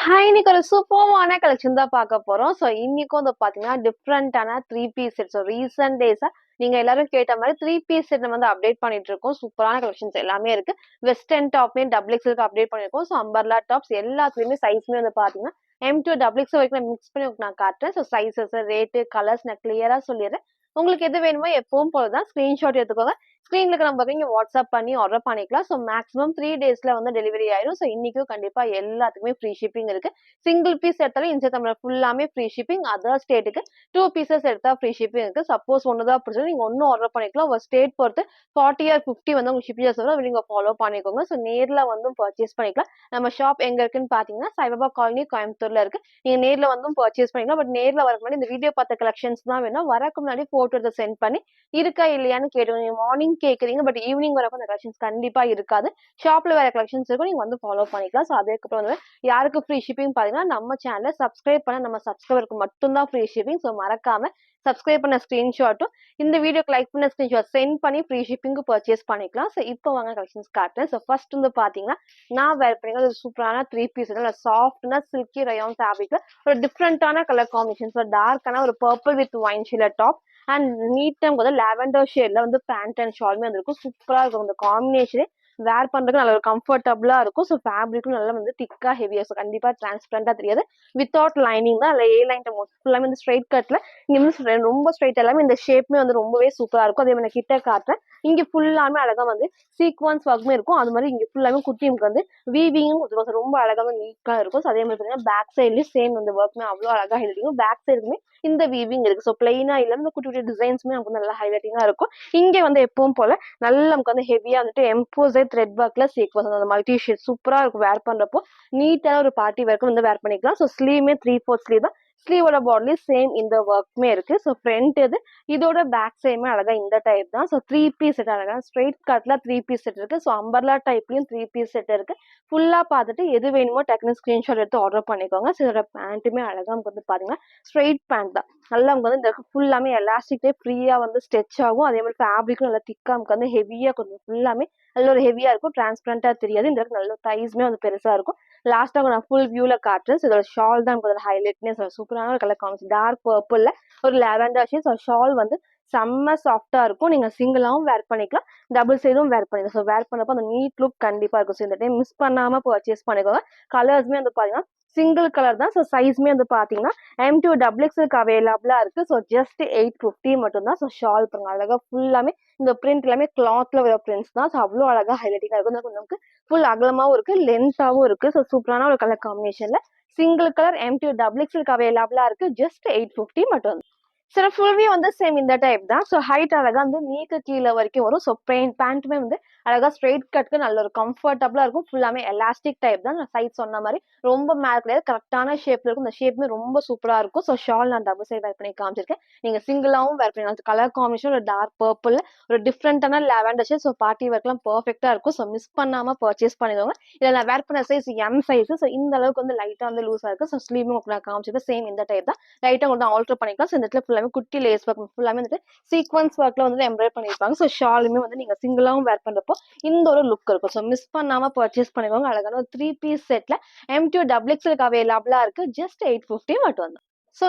Hi! இன்னைக்கு ஒரு சூப்பர்வான collection தான் பார்க்க போறோம். இன்னைக்கும் வந்து பார்த்தீங்கன்னா, டிஃபரண்டான 3 பீஸ் செட். ரீசென்ட் டேஸா நீங்க எல்லாரும் கேட்ட மாரி 3 பீஸ் செட் நம்ம வந்து அப்டேட் பண்ணிட்டு இருக்கோம். சூப்பரான கலெக்ஷன்ஸ் எல்லாமே இருக்கு. வெஸ்டர்ன் டாப்மே டபுள் எக்ஸ்எல்க்கு அப்டேட் பண்ணியிருக்கோம். அம்பர்லா டாப்ஸ் எல்லாத்துலயுமே சைஸ்மே வந்து பார்த்தீங்கன்னா, எம் டூ டபுள் எக்ஸ்எல் வரைக்கும் நான் மிக்ஸ் பண்ணி உங்களுக்கு நான் காட்டுறேன். சைஸஸ், ரேட்டு, கலர்ஸ் நான் கிளியரா சொல்லிடுறேன். உங்களுக்கு எது வேணுமோ எப்பவும் போல தான் ஸ்கிரீன்ஷாட் எடுத்துக்கோங்க. ஸ்க்ரீன்ல இருக்க நம்பருக்கு நீங்க வாட்ஸ்அப் பண்ணி ஆர்டர் பண்ணிக்கலாம். மேக்ஸிமம் 3 டேஸ்ல வந்து டெலிவரி ஆயிரும். இன்னைக்கும் கண்டிப்பா எல்லாத்துக்குமே ஃப்ரீ ஷிப்பிங் இருக்கு. சிங்கிள் பீஸ் எடுத்தாலும் இன்சைட் தமிழ்நாடு ஃபுல்லாமே ஃப்ரீ ஷிப்பிங். அதர் ஸ்டேட்டுக்கு 2 பீசஸ் எடுத்தா ஃப்ரீ ஷிப்பிங் இருக்கு. சப்போஸ் ஒண்ணு தான் பிடிச்சது நீங்க ஒண்ணும் ஆர்டர் பண்ணிக்கலாம். ஒரு ஸ்டேட் பொறுத்து 40 ஆர் 50 வந்து உங்களுக்கு ஷிப்பிங் சார்ஜ் வரும். நீங்க ஃபாலோ பண்ணிக்கோங்க. நேர்ல வந்தும் பர்ச்சேஸ் பண்ணிக்கலாம். நம்ம ஷாப் எங்க இருக்குன்னு பாத்தீங்கன்னா, சாய்பாபா காலனி கோயம்புத்தூர்ல இருக்கு. நீங்க நேர்ல வந்தும் பர்ச்சேஸ் பண்ணிக்கலாம். பட் நேர்ல வரக்கு முன்னாடி இந்த வீடியோ பார்த்த கலெக்ஷன்ஸ் தான் வேணும். வரக்கு முன்னாடி போட்டோ எடுத்து சென்ட் பண்ணி இருக்கா இல்லையான்னு கேட்டுக்கோங்க. நீங்க மார்னிங் கேக்குறீங்க. பட் ஈவினிங் வரப்போ அந்த கலெக்ஷன்ஸ் கண்டிப்பா இருக்காது. ஷாப்ல வேற கலெக்ஷன்ஸ் இருக்கும். நீங்க வந்து ஃபாலோ பண்ணிக்கலாம். அதுக்கப்புறம் வந்து யாருக்கு ஃப்ரீ ஷிப்பிங் பாத்தீங்கன்னா, நம்ம சேனலை சப்ஸ்கிரைப் பண்ண நம்ம சப்ஸ்கிரைபருக்கு மட்டும் தான் ஃப்ரீ ஷிப்பிங். மறக்காம சப்ஸ்கிரைப் பண்ண ஸ்கிரீன்ஷாட்டும் இந்த வீடியோக்கு லைக் பண்ண ஸ்கிரீன்ஷாட் சென்ட் பண்ணி ஃப்ரீ ஷிப்பிங்க்கு பர்ச்சேஸ் பண்ணிக்கலாம். இப்போ வாங்க கலெக்ஷன்ஸ் காட்டுறேன். ஃபர்ஸ்ட் வந்து பாத்தீங்கன்னா, நான் வேர் பண்ணிருக்க ஒரு சூப்பரான 3 பீஸ் சாஃப்ட்னா சில்கி ரயான் ஃபேப்ரிக்ல ஒரு டிஃப்ரெண்டான கலர் காம்பினேஷன். டார்க்கான ஒரு purple with wine shade top and நீட்டா வந்து லாவெண்டர் ஷேட்ல வந்து பேண்ட் அண்ட் ஷாலுமே வந்திருக்கும். சூப்பரா இருக்கும் இந்த காம்பினேஷனே. வேர் பண்றதுக்கு நல்ல ஒரு கம்ஃபர்டபுளா இருக்கும். ஃபேப்ரிக்கும் நல்லா வந்து திக்கா ஹெவியா. கண்டிப்பா டிரான்ஸ்பரண்டா தெரியாது. வித்தவுட் லைனிங் தான். அதுல ஏ லைன் ஃபுல்லாமே வந்து ஸ்ட்ரைட் கட்ல இங்க வந்து ரொம்ப ஸ்ட்ரைட் எல்லாமே இந்த ஷேப்மே வந்து ரொம்பவே சூப்பரா இருக்கும். அதே மாதிரி நான் கிட்ட காட்டுறேன். இங்க ஃபுல்லாமே அழகா வந்து சீக்வன்ஸ் ஒர்க்குமே இருக்கும். அது மாதிரி இங்க ஃபுல்லாமே குட்டிமுக்கு வந்து வீவிங்கும் கொடுத்துருக்கோம். ரொம்ப அழகா நீட்டா இருக்கும். அதே மாதிரி பாத்தீங்கன்னா பேக் சைட்லயும் சேம் இந்த ஒர்க்குமே அவ்வளவு அழகா ஹைலைட்டிங். பேக் சைடுக்குமே இந்த வீவிங் இருக்கு. பிளைனா இல்ல இந்த குட்டி குட்டி டிசைன்ஸ்மே நமக்கு நல்லா ஹைலைட்டிங்கா இருக்கும். இங்க வந்து எப்பவும் போல நல்லா நமக்கு வந்து ஹெவியா வந்துட்டு எம்போசைட் த்ரெட் ஒர்க்ல சீக்வன்ஸ் அந்த மல்டி ஷேட் சூப்பரா இருக்கும். வேர் பண்றப்போ நீட்டா ஒரு பார்ட்டி வேர்க்கும் வந்து வேர் பண்ணிக்கலாம். ஸ்லீவ்மே 3/4 ஸ்லீவ் தான். ஸ்லீவோட பாட்லி சேம் இந்த ஒர்க்குமே இருக்கு. ஃப்ரண்ட் இது இதோட பேக் சைடுமே அழகா இந்த டைப் தான். 3 பீஸ் செட் அழகா ஸ்ட்ரைட் கட்ல 3 பீஸ் செட் இருக்கு. அம்பர்லா டைப்லயும் 3 பீஸ் செட் இருக்கு. ஃபுல்லா பார்த்துட்டு எது வேணுமோ டக்குனு ஸ்கிரீன்ஷாட் எடுத்து ஆர்டர் பண்ணிக்கோங்க. இதோட பேண்ட்டுமே அழகா நமக்கு வந்து பாத்தீங்கன்னா ஸ்ட்ரைட் பேண்ட் தான். நல்லா நமக்கு வந்து இந்த ஃபுல்லாமே எலாஸ்டிக்லேயே ஃப்ரீயா வந்து ஸ்ட்ரெச் ஆகும். அதே மாதிரி ஃபேப்ரிக்கும் நல்லா திக்கா நமக்கு வந்து ஹெவியா கொஞ்சம் ஃபுல்லாமே நல்ல ஒரு ஹெவியா இருக்கும். டிரான்ஸ்பரண்டா தெரியாது. இந்த நல்ல தைஸ்மே வந்து பெருசா இருக்கும். லாஸ்டா நான் ஃபுல் வியூல காட்டுறேன். இதோட ஷால் தான் நமக்கு ஹைலைட்னே சூப்பரான ஒரு கலர் காம்பினேஷன். டார்க் பர்பிள்ல ஒரு லாவெண்டர் ஷேட். ஷால் வந்து செம்ம சாஃப்டா இருக்கும். நீங்க சிங்கிளாவும் வேர் பண்ணிக்கலாம். டபுள் சைடும் வேர் பண்ணிக்கலாம். வேர் பண்ணப்போ அந்த நீட் லுக் கண்டிப்பா இருக்கும். இந்த டைம் மிஸ் பண்ணாம பர்ச்சேஸ் பண்ணிக்கோங்க. கலர்ஸ்மே வந்து பாத்தீங்கன்னா சிங்கிள் கலர் தான். சைஸ்மே வந்து பாத்தீங்கன்னா M2 டபுள் எக்ஸ்எல்க்கு அவைலபிளா இருக்கு. ஜஸ்ட் 850 மட்டும் தான். ஷால் பாருங்க அழகா ஃபுல்லாமே இந்த பிரிண்ட் எல்லாமே கிளாத்ல வர பிரிண்ட்ஸ் தான். அவ்வளவு அழகா ஹைலைட்டிங்கா இருக்கும். நமக்கு ஃபுல் அகலமாவும் இருக்கு, லென்த்தாவும் இருக்கு. சூப்பரான ஒரு கலர் காம்பினேஷன்ல சிங்கிள் கலர் M2 டபுள் எக்ஸ்எல்க்கு அவைலபிளா இருக்கு. ஜஸ்ட் 850 மட்டும். ஃபுல் வியூ வந்து சேம் இந்த டைப் தான். ஹைட் அழகா வந்து நீக்கு கீழே வரைக்கும் வரும். பேண்ட்டுமே வந்து அழகா ஸ்ட்ரெயிட் கட்க்கு நல்ல ஒரு கம்ஃபர்டபுளா இருக்கும். ஃபுல்லாமே எலாஸ்டிக் டைப் தான். நான் சைஸ் சொன்ன மாதிரி ரொம்ப மேல கிடையாது. கரெக்டான ஷேப்ல இருக்கும். இந்த ஷேப்மே ரொம்ப சூப்பரா இருக்கும். ஷால் நான் டபுள் சைட் வேர் பண்ணி காமிச்சிருக்கேன். நீங்க சிங்கிளாவும் வேர் பண்ணிக்கலாம். கலர் காம்பினேஷன் ஒரு டார்க் பர்பிள் ஒரு டிஃப்ரெண்டான லாவெண்டர் ஷேட். பார்ட்டி வேர்க்லாம் பெர்ஃபெக்ட்டா இருக்கும். மிஸ் பண்ணாம பர்ச்சேஸ் பண்ணிக்கோங்க. இதில் நான் வேர் பண்ண சைஸ் M சைஸ். இந்த அளவுக்கு வந்து லைட்டா வந்து லூஸா இருக்கு. ஸ்லீவும் நான் காமிச்சிருக்கேன். சேம் இந்த டைப் தான். லைட்டா வந்து ஆல்டர் பண்ணிக்கலாம். இந்த இடத்துல ஃபுல்லாமே குட்டி லேஸ் ஒர்க் ஃபுல்லாமே வந்துட்டு சீக்வன்ஸ் ஒர்க்ல வந்து எம்ப்ராய்டரி பண்ணிருப்பாங்க. ஷாலுமே வந்து நீங்க சிங்கிளாவும் வேர் பண்றப்போ இந்த ஒரு லுக் இருக்கும். மிஸ் பண்ணாம பர்ச்சேஸ் பண்ணிக்கோங்க. அழகான ஒரு 3 பீஸ் செட்ல M2 டபுள் எக்ஸ்எல்க்கு அவைலபிளா இருக்கு. ஜஸ்ட் 850 மட்டும் தான்.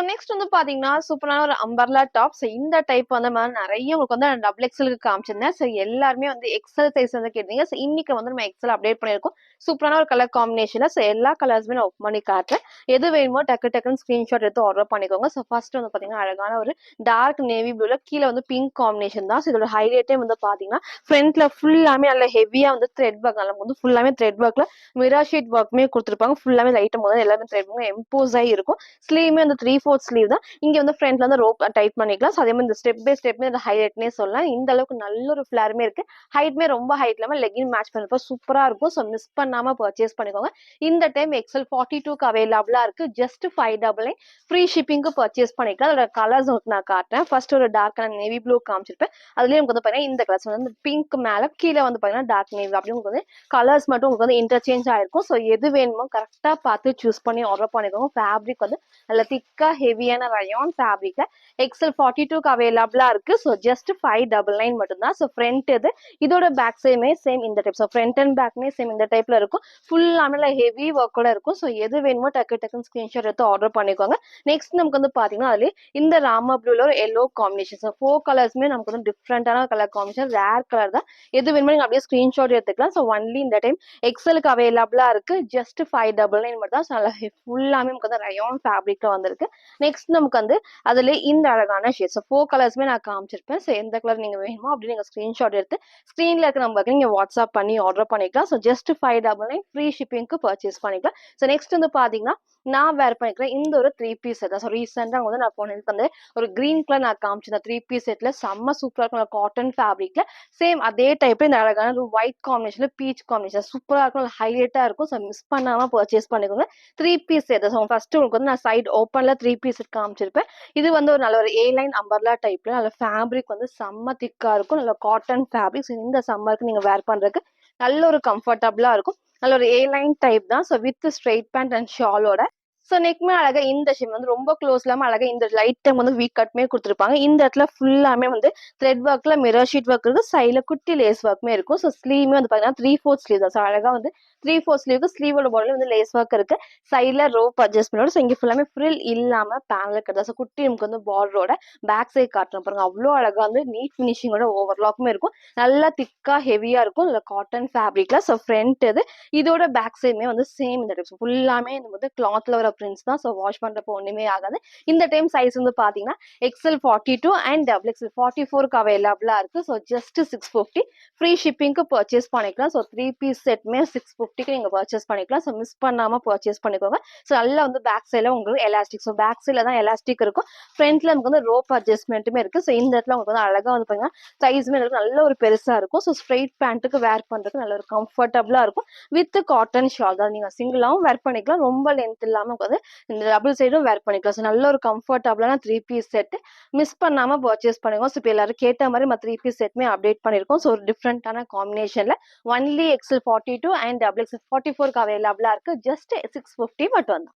நெக்ஸ்ட் வந்து பாத்தீங்கன்னா சூப்பரான ஒரு அம்பர்லா டாப். இந்த டைப் வந்து நிறைய உங்களுக்கு வந்து டபுள் எக்ஸ்எல்க்கு காமிச்சிருந்தேன். எல்லாருமே வந்து எக்ஸ்எல் சைஸ் வந்து கேட்டீங்க. இன்னைக்கு வந்து நம்ம எக்ஸ்எல் அப்டேட் பண்ணிருக்கோம். சூப்பரான ஒரு கலர் காம்பினேஷன்ல எல்லா கலர்ஸுமே நான் ஓப்பன் பண்ணி காட்டுறேன். எது வேணுமோ டக்குன்னு ஸ்கிரீன்ஷாட் எடுத்து ஆர்டர் பண்ணிக்கோங்க. ஃபர்ஸ்ட் வந்து பாத்தீங்கன்னா அழகான ஒரு டார்க் நேவி ப்ளூல கீழே வந்து பிங்க் காம்பினேஷன் தான். இதோட ஹைலைட்டே வந்து பாத்தீங்கன்னா ஃப்ரண்ட்ல ஃபுல்லாமே நல்ல ஹெவியா வந்து த்ரெட் ஒர்க் நல்லா வந்து ஃபுல்லாமே த்ரெட் ஒர்க்ல மிரர் ஷீட் ஒர்க்குமே கொடுத்துருப்பாங்க. ஃபுல்லாமே லைட்டும் போது எல்லாமே த்ரெட் ஒர்க் எம்போஸ் ஆகி இருக்கும். ஸ்லீவ்மே வந்து 3/4 ஸ்லீவ் தான். இங்க வந்து ஃப்ரண்ட்ல வந்து ரோப் டைட் பண்ணிக்கலாம். அதே மாதிரி இந்த ஸ்டெப் பை ஸ்டெப்மே இந்த ஹைலைட்னே சொல்லலாம். இந்த அளவுக்கு நல்ல ஒரு ஃபிளாருமே இருக்கு. ஹைட்மே ரொம்ப ஹைட் இல்லாம லெகின் மேட்ச் பண்றப்போ சூப்பரா இருக்கும். மிஸ் பண்ணாம பர்ச்சேஸ் பண்ணிக்கோங்க. இந்த டைம் எக்ஸ்எல் 42க்கு அவைலபிளா இருக்கு. ஜஸ்ட் 599 ஃப்ரீ ஷிப்பிங்க்கு பர்ச்சேஸ் பண்ணிக்கலாம். அதோட கலர்ஸ் நான் காட்டுறேன். ஃபர்ஸ்ட் ஒரு டார்க்கான நேவி ப்ளூ காமிச்சிருப்பேன். அதுலயும் உங்களுக்கு வந்து பாத்தீங்கன்னா இந்த கலர்ஸ் வந்து பிங்க் மேல கீழே வந்து பாத்தீங்கன்னா டார்க் நேவி அப்படி உங்களுக்கு வந்து கலர்ஸ் மட்டும் உங்களுக்கு வந்து இன்டர்சேஞ்ச் ஆயிருக்கும். எது வேணுமோ கரெக்டா பார்த்து சூஸ் பண்ணி ஆர்டர் பண்ணிக்கோங்க. ஃபேப்ரிக் வந்து நல்ல திக்கா திக்கா ஹெவியான ரயான் ஃபேப்ரிக்ல எக்ஸல் 42க்கு அவைலபிளா இருக்கு. ஸோ ஜஸ்ட் 599 மட்டும்தான். ஸோ ஃப்ரண்ட் இது இதோட பேக் சைடுமே சேம் இந்த டைப். ஸோ ஃப்ரண்ட் அண்ட் பேக்மே சேம் இந்த டைப்ல இருக்கும். ஃபுல்லாமே ஹெவி ஒர்க்கோட இருக்கும். ஸோ எது வேணுமோ டக்கு டக்குன்னு ஸ்கிரீன்ஷாட் எடுத்து ஆர்டர் பண்ணிக்கோங்க. நெக்ஸ்ட் நமக்கு வந்து பாத்தீங்கன்னா அதுல இந்த ராமா ப்ளூல ஒரு எல்லோ காம்பினேஷன். ஸோ 4 கலர்ஸ்மே நமக்கு வந்து டிஃப்ரெண்டான கலர் காம்பினேஷன், ரேர் கலர் தான். எது வேணுமோ நீங்க அப்படியே ஸ்கிரீன்ஷாட் எடுத்துக்கலாம். ஸோ ஒன்லி இந்த டைம் எக்ஸலுக்கு அவைலபிளா இருக்கு. ஜஸ்ட் 599 மட்டும் தான். நல்லா ஃபுல்லாமே நமக்கு வந்து ரயான் ஃபேப்ரிக்ல வந்திருக்கு. நெக்ஸ்ட் நமக்கு வந்து அதுல இந்த அழகான ஷேட். ஸோ 4 கலர்ஸ்மே நான் காமிச்சிருப்பேன். ஸோ எந்த கலர் நீங்க வேணுமோ அப்படி நீங்க ஸ்கிரீன்ஷாட் எடுத்து ஸ்கிரீன்ல இருக்க நம்பருக்கு நீங்க வாட்ஸ்அப் பண்ணி ஆர்டர் பண்ணிக்கலாம். ஸோ ஜஸ்ட் 599 ஃப்ரீ ஷிப்பிங்க்கு பர்ச்சேஸ் பண்ணிக்கலாம். ஸோ நெக்ஸ்ட் வந்து பாத்தீங்கன்னா நான் வேர் பண்ணிக்கிறேன் இந்த ஒரு 3 பீஸ் செட் தான். ஸோ ரீசெண்டா வந்து நான் போனதுக்கு வந்து ஒரு கிரீன் கலர் நான் காமிச்சேன். 3 பீஸ் செட்ல செம்ம சூப்பரா இருக்கும். காட்டன் ஃபேப்ரிக்ல சேம் அதே டைப்ல இந்த அழகான ஒரு ஒயிட் காம்பினேஷன்ல பீச் காம்பினேஷன் சூப்பரா இருக்கும். ஹைலைட்டா இருக்கும். ஸோ மிஸ் பண்ணாம பர்ச்சேஸ் பண்ணிக்கோங்க. 3 பீஸ் செட். ஸோ ஃபர்ஸ்ட் உங்களுக்கு வந்து நான் சைட் ஓப்பன்ல 3 பீஸ் செட் காமிச்சிருப்பேன். இது வந்து ஒரு நல்ல ஒரு ஏ லைன் அம்பர்லா டைப்ல நல்ல ஃபேப்ரிக் வந்து செம்ம திக்கா இருக்கும். நல்ல காட்டன் ஃபேப்ரிக். இந்த சம்மருக்கு நீங்க வேர் பண்றதுக்கு நல்ல ஒரு கம்ஃபர்டபுளா இருக்கும். நல்ல ஒரு ஏ லைன் டைப் தான். So with straight pant and ஷாலோட. ஸோ நெக்மே அழகா இந்த ஷேப் வந்து ரொம்ப க்ளோஸ் இல்லாம அழகா இந்த லைட் டைம் வந்து வீக் கட்மே கொடுத்துருப்பாங்க. இந்த இடத்துல ஃபுல்லாமே வந்து த்ரெட் ஒர்க்ல மிரர் ஷீட் ஒர்க் இருக்கு. சைட்ல குட்டி லேஸ் ஒர்க்மே இருக்கும். ஸோ ஸ்லீவ்மே வந்து பாத்தீங்கன்னா 3/4 ஸ்லீவ் தான். ஸோ அழகா வந்து 3/4 ஸ்லீவுக்கு ஸ்லீவோட பாடில வந்து லேஸ் ஒர்க் இருக்கு. சைட்ல ரோப் அட்ஜஸ்ட்மெண்டோட. ஸோ இங்க ஃபுல்லாமே ஃப்ரில் இல்லாம பேனல் இருக்கிறதா. ஸோ குட்டி நமக்கு வந்து பார்டரோட பேக் சைட் காட்டுறோம் பாருங்க. அவ்வளோ அழகா வந்து நீட் ஃபினிஷிங்கோட ஓவர்லாக்குமே இருக்கும். நல்லா திக்கா ஹெவியா இருக்கும். இல்ல காட்டன் ஃபேப்ரிக்ல. ஸோ ஃப்ரண்ட் இது இதோட பேக் சைடுமே வந்து சேம் இந்த டைப். ஃபுல்லாமே இந்த வந்து கிளாத்ல வர பிரிண்ட்ஸ் தான். ஸோ வாஷ் பண்றப்போ ஒண்ணுமே ஆகாது. இந்த டைம் சைஸ் வந்து பாத்தீங்கன்னா எக்ஸ்எல் 42 அண்ட் டபுள் எக்ஸ்எல் 44க்கு அவைலபிளா இருக்கு. ஸோ ஜஸ்ட் 650 ஃப்ரீ ஷிப்பிங்க்கு பர்ச்சேஸ் பண்ணிக்கலாம். ஸோ 3 பீஸ் செட்மே 650க்கு நீங்க பர்ச்சேஸ் பண்ணிக்கலாம். ஸோ மிஸ் பண்ணாம பர்ச்சேஸ் பண்ணிக்கோங்க. ஸோ நல்லா வந்து பேக் சைட்ல உங்களுக்கு எலாஸ்டிக். ஸோ பேக் சைட்ல தான் எலாஸ்டிக் இருக்கும். ஃப்ரண்ட்ல நமக்கு வந்து ரோப் அட்ஜஸ்ட்மெண்ட்டுமே இருக்கு. ஸோ இந்த இடத்துல உங்களுக்கு வந்து அழகா வந்து பாத்தீங்கன்னா சைஸ்மே நல்ல ஒரு பெருசா இருக்கும். ஸோ ஸ்ட்ரெயிட் பேண்ட்டுக்கு வேர் பண்றதுக்கு நல்ல ஒரு கம்ஃபர்டபுளா இருக்கும். வித் காட்டன் ஷால் தான். நீங்க சிங்கிளாவும் வேர் பண்ணிக்கலாம். ரொம்ப லென்த் இல்லாம வந்து இந்த டபுள் சைடும் வேர் பண்ணிக்கலாம். ஸோ நல்ல ஒரு கம்ஃபர்டபுளான 3 பீஸ் செட் மிஸ் பண்ணாம பர்ச்சேஸ் பண்ணுங்க. ஸோ இப்போ எல்லாரும் கேட்ட மாதிரி 3 பீஸ் செட்மே அப்டேட் பண்ணிருக்கோம். ஸோ ஒரு டிஃப்ரெண்டான காம்பினேஷன்ல only XL 42 and double XL 44க்கு அவைலபிளா இருக்கு. ஜஸ்ட் 650 மட்டும் தான்.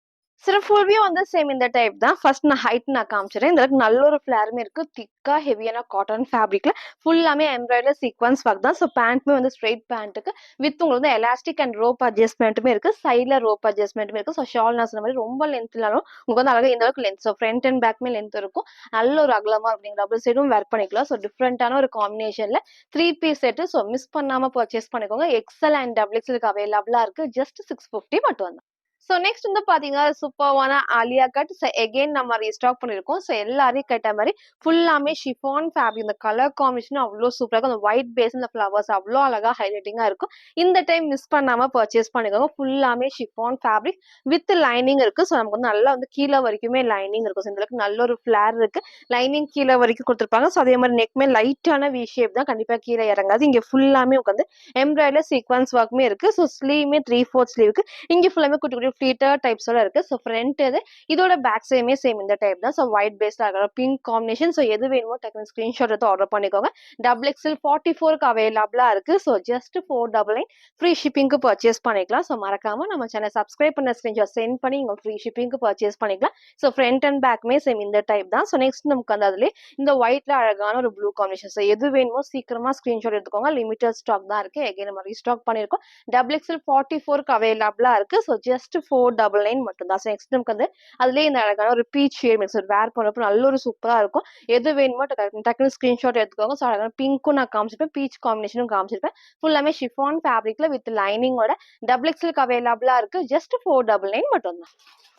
சில ஃபுல் வியூ வந்து சேம் இந்த டைப் தான். ஃபர்ஸ்ட் நான் ஹைட் நான் காமிச்சிடுறேன். இந்த அளவுக்கு நல்ல ஒரு ஃபிளாருமே இருக்கு. திக்கா ஹெவியான காட்டன் ஃபேப்ரிக்ல ஃபுல்லாமே எம்ப்ராய்டரி சீக்வன்ஸ் ஒர்க் தான். ஸோ பேண்ட்மே வந்து ஸ்ட்ரெயிட் பேண்ட்டுக்கு வித் உங்களுக்கு வந்து எலாஸ்டிக் அண்ட் ரோப் அட்ஜஸ்ட்மெண்ட்டுமே இருக்கு. சைட்ல ரோப் அட்ஜஸ்ட்மெண்ட்டுமே இருக்கு. ஸோ ஷால் நான் சொன்ன மாதிரி ரொம்ப லென்த் இல்லாலும் உங்களுக்கு வந்து அழகாக இந்த அளவுக்கு லென்த். ஸோ ஃப்ரண்ட் அண்ட் பேக்மே லென்த் இருக்கும். நல்ல ஒரு அகலமா இருக்கும். டபுள் சைடும் வேர் பண்ணிக்கலாம். ஸோ டிஃப்ரெண்டான ஒரு காம்பினேஷன்ல 3 பீஸ் செட். ஸோ மிஸ் பண்ணாம பர்ச்சேஸ் பண்ணிக்கோங்க. எக்ஸ்எல் அண்ட் டபுள் எக்ஸ்எலுக்கு அவைலபிளா இருக்கு. ஜஸ்ட் 650 மட்டும் தான். ஸோ நெக்ஸ்ட் வந்து பாத்தீங்கன்னா சூப்பர்வான ஆலியா கட். ஸோ எகெயின் நம்ம ரீஸ்டாக் பண்ணிருக்கோம். ஸோ எல்லாரையும் கேட்ட மாதிரி ஃபுல்லாமே ஷிஃபான் ஃபேப்ரிக். இந்த கலர் காம்பினேஷன் அவ்வளோ சூப்பரா இருக்கும். அந்த ஒயிட் பேஸ் இந்த ஃபிளவர்ஸ் அவ்வளோ அழகா ஹைலைட்டிங்கா இருக்கும். இந்த டைம் மிஸ் பண்ணாம பர்ச்சேஸ் பண்ணிக்கோங்க. ஃபுல்லாமே ஷிஃபான் ஃபேப்ரிக் வித் லைனிங் இருக்கு. ஸோ நமக்கு வந்து நல்லா வந்து கீழே வரைக்குமே லைனிங் இருக்கும். ஸோ இந்த அளவுக்கு நல்ல ஒரு ஃபிளார் இருக்கு. லைனிங் கீழே வரைக்கும் கொடுத்துருப்பாங்க. ஸோ அதே மாதிரி நெக்மே லைட்டான வி ஷேப் தான். கண்டிப்பா கீழே இறங்காது. இங்க ஃபுல்லாமே உட்காந்து எம்ப்ராய்டரி சீக்வன்ஸ் ஒர்க்குமே இருக்கு. ஸோ ஸ்லீவ்மே 3/4 ஸ்லீவுக்கு இங்க ஃபுல்லாமே குட்டி குட்டி ஃபிளீட்டர் டைப்ஸோட இருக்கு. ஸோ ஃப்ரண்ட் இது இதோட பேக் சைடுமே சேம் இந்த டைப் தான். ஸோ ஒயிட் பேஸ்ல இருக்கிற பிங்க் காம்பினேஷன். ஸோ எது வேணுமோ டக்குனு ஸ்கிரீன்ஷாட் எடுத்து ஆர்டர் பண்ணிக்கோங்க. டபுள் எக்ஸ்எல் 44க்கு அவைலபிளா இருக்கு. ஸோ ஜஸ்ட் 499 ஃப்ரீ ஷிப்பிங்க்கு பர்ச்சேஸ் பண்ணிக்கலாம். ஸோ மறக்காம நம்ம சேனல் சப்ஸ்கிரைப் பண்ண ஸ்கிரீன்ஷாட் சென்ட் பண்ணி உங்க ஃப்ரீ ஷிப்பிங்க்கு பர்ச்சேஸ் பண்ணிக்கலாம். ஸோ ஃப்ரண்ட் அண்ட் பேக்மே சேம் இந்த டைப் தான். ஸோ நெக்ஸ்ட் நமக்கு வந்து அதுல இந்த ஒயிட்ல அழகான ஒரு ப்ளூ காம்பினேஷன். ஸோ எது வேணுமோ சீக்கிரமா ஸ்கிரீன்ஷாட் எடுத்துக்கோங்க. லிமிட்டட் ஸ்டாக் தான் இருக்கு. எகைன் நம்ம ரீஸ்டாக் பண்ணிருக்கோம். டபுள் எக்ஸ்எல் 44க்கு அவைலபிளா இருக்கு. ஸோ ஜஸ்ட் 499 மட்டும் தான். ஸோ நெக்ஸ்ட் நமக்கு வந்து அதுலயே இந்த அழகான ஒரு பீச் ஷேட் மிக்ஸ் வேர் பண்றப்போ நல்ல ஒரு சூப்பரா இருக்கும். எது வேணுமோ டக்குனு ஸ்கிரீன்ஷாட் எடுத்துக்கோங்க. ஸோ அழகான பிங்க்கும் நான் காமிச்சிருப்பேன். பீச் காம்பினேஷனும் காமிச்சிருப்பேன். ஃபுல்லாமே ஷிஃபான் ஃபேப்ரிக்ல வித் லைனிங்கோட டபுள் எக்ஸ்எல்க்கு அவைலபிளா இருக்கு. ஜஸ்ட் 499 மட்டும் தான்.